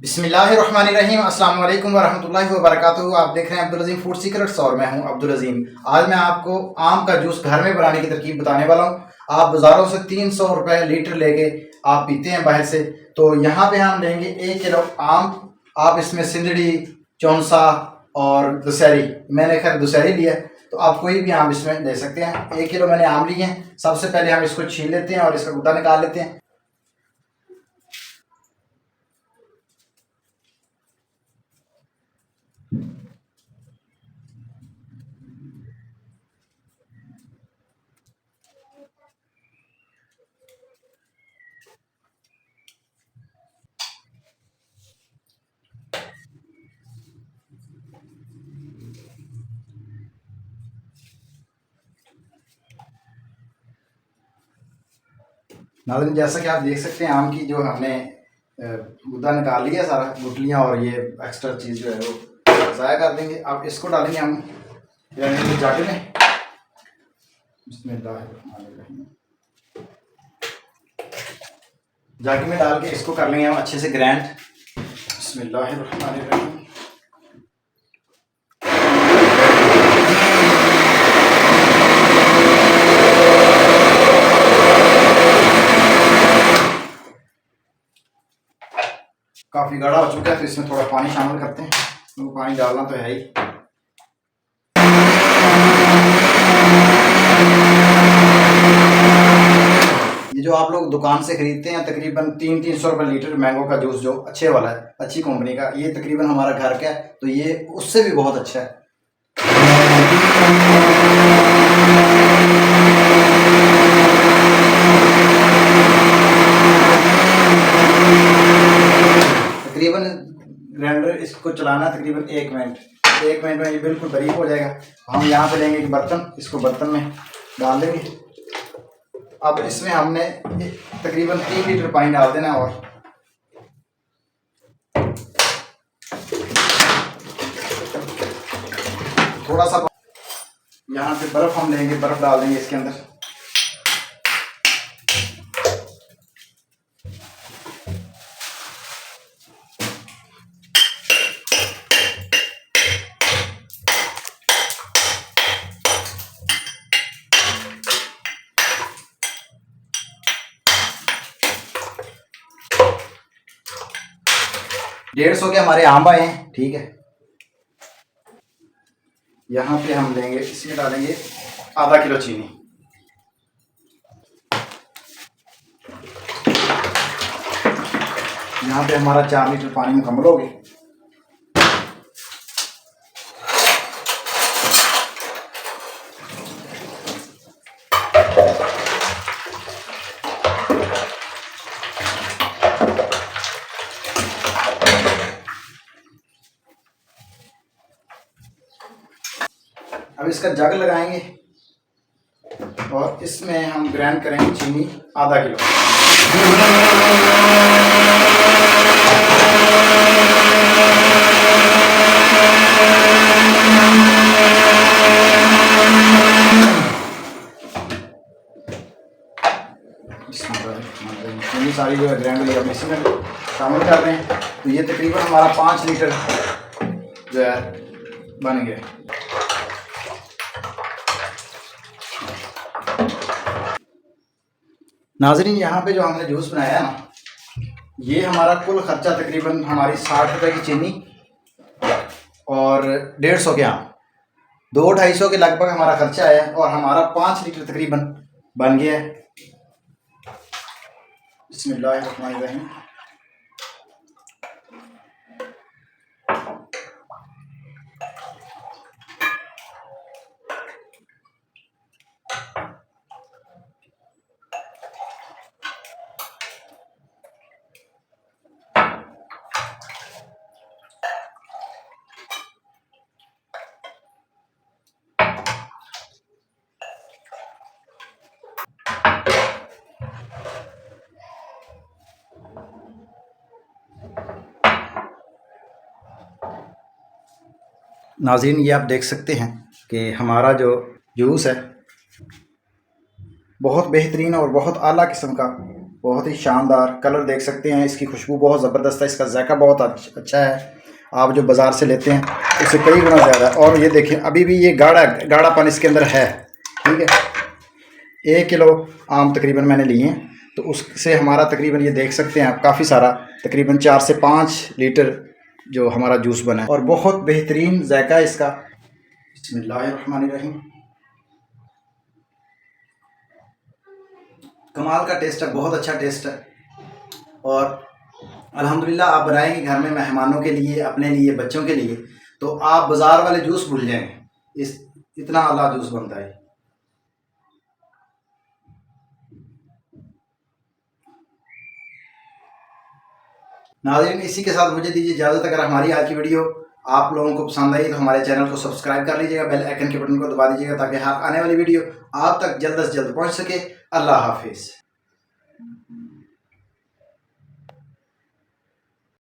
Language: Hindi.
बिस्मिल्लाहिर्रहमानिर्रहीम अस्सलाम वालेकुम वरहमतुल्लाहि वबरकातुहू। आप देख रहे हैं अब्दुल अज़ीम फूड सीक्रेट्स और मैं हूं अब्दुल अज़ीम। आज मैं आपको आम का जूस घर में बनाने की तरकीब बताने वाला हूं। आप बाज़ारों से 300 रुपये लीटर लेके आप पीते हैं बाहर से, तो यहाँ पे हम लेंगे 1 किलो आम। आप इसमें सिंदड़ी, चौंसा और दशहरी, मैंने खैर दशहरी लिया, तो आप कोई भी आम इसमें ले सकते हैं। 1 किलो मैंने आम लिए हैं। सबसे पहले हम इसको छील लेते हैं और इसका गुदा निकाल लेते हैं। नाज़रीन, जैसा कि आप देख सकते हैं आम की जो हमने गुद्दा निकाल लिया सारा, गुठलियाँ और ये एक्स्ट्रा चीज़ जो है वो ज़ाया कर देंगे। अब इसको डालेंगे हम जाके में। बिस्मिल्लाहिर्रहमानिर्रहीम। जाके में डाल के इसको कर लेंगे हम अच्छे से ग्राइंड। बिस्मिल्लाहिर्रहमानिर्रहीम। काफ़ी गाढ़ा हो चुका है, तो इसमें थोड़ा पानी शामिल करते हैं। तो पानी डालना तो है ही। ये जो आप लोग दुकान से खरीदते हैं तकरीबन 300 रुपये लीटर मैंगो का जूस, जो अच्छे वाला है, अच्छी कंपनी का, ये तकरीबन हमारा घर का है, तो ये उससे भी बहुत अच्छा है। तकरीबन ग्राइंडर इसको चलाना तकरीबन 1 मिनट में ये बिल्कुल बारीक हो जाएगा। हम यहाँ पे लेंगे एक बर्तन, इसको बर्तन में डाल देंगे। अब इसमें हमने तकरीबन 3 लीटर पानी डाल देना है और थोड़ा सा यहाँ पे बर्फ हम लेंगे, बर्फ डाल देंगे इसके अंदर। डेढ़ 150 के हमारे आम आए हैं, ठीक है। यहाँ पे हम लेंगे, इसमें डालेंगे आधा किलो चीनी। यहाँ पे हमारा 4 लीटर पानी मुकम्मल हो गया। अब इसका जग लगाएंगे और इसमें हम ग्राइंड करेंगे चीनी आधा किलो। चीनी सारी जो है ग्राइंड हुई, अब इसी में शामिल कर रहे हैं। तो ये तकरीबन हमारा 5 लीटर जो है बन गया। नाज़रीन, यहाँ पे जो हमने जूस बनाया ना, ये हमारा कुल खर्चा तकरीबन हमारी 60 रुपये की चीनी और 150 के आम, 200-250 के लगभग हमारा खर्चा आया और हमारा 5 लीटर तकरीबन बन गया है। बिस्मिल्लाहिर्रहमानिर्रहीम। नाज़रीन, ये आप देख सकते हैं कि हमारा जो जूस है बहुत बेहतरीन और बहुत आला किस्म का बहुत ही शानदार कलर देख सकते हैं, इसकी खुशबू बहुत ज़बरदस्त है, इसका जायका बहुत अच्छा है। आप जो बाज़ार से लेते हैं उससे कई गुना ज़्यादा है। और ये देखें अभी भी ये गाढ़ापन इसके अंदर है, ठीक है। 1 किलो आम तकरीबन मैंने लिए हैं, तो उससे हमारा तकरीबन ये देख सकते हैं आप काफ़ी सारा तकरीबन 4 से 5 लीटर जो हमारा जूस बना है और बहुत बेहतरीन जायका है इसका। बिस्मिल्लाहिर्रहमानिर्रहीम। कमाल का टेस्ट है, बहुत अच्छा टेस्ट है। और अल्हम्दुलिल्लाह आप बनाएंगे घर में मेहमानों के लिए, अपने लिए, बच्चों के लिए, तो आप बाज़ार वाले जूस भूल जाएंगे। इतना आला जूस बनता है। नाज़रीन, इसी के साथ मुझे दीजिए इजाज़त। अगर हमारी आज की वीडियो आप लोगों को पसंद आई तो हमारे चैनल को सब्सक्राइब कर लीजिएगा, बेल आइकन के बटन को दबा दीजिएगा ताकि हर आने वाली वीडियो आप तक जल्द से जल्द पहुंच सके। अल्लाह हाफिज़।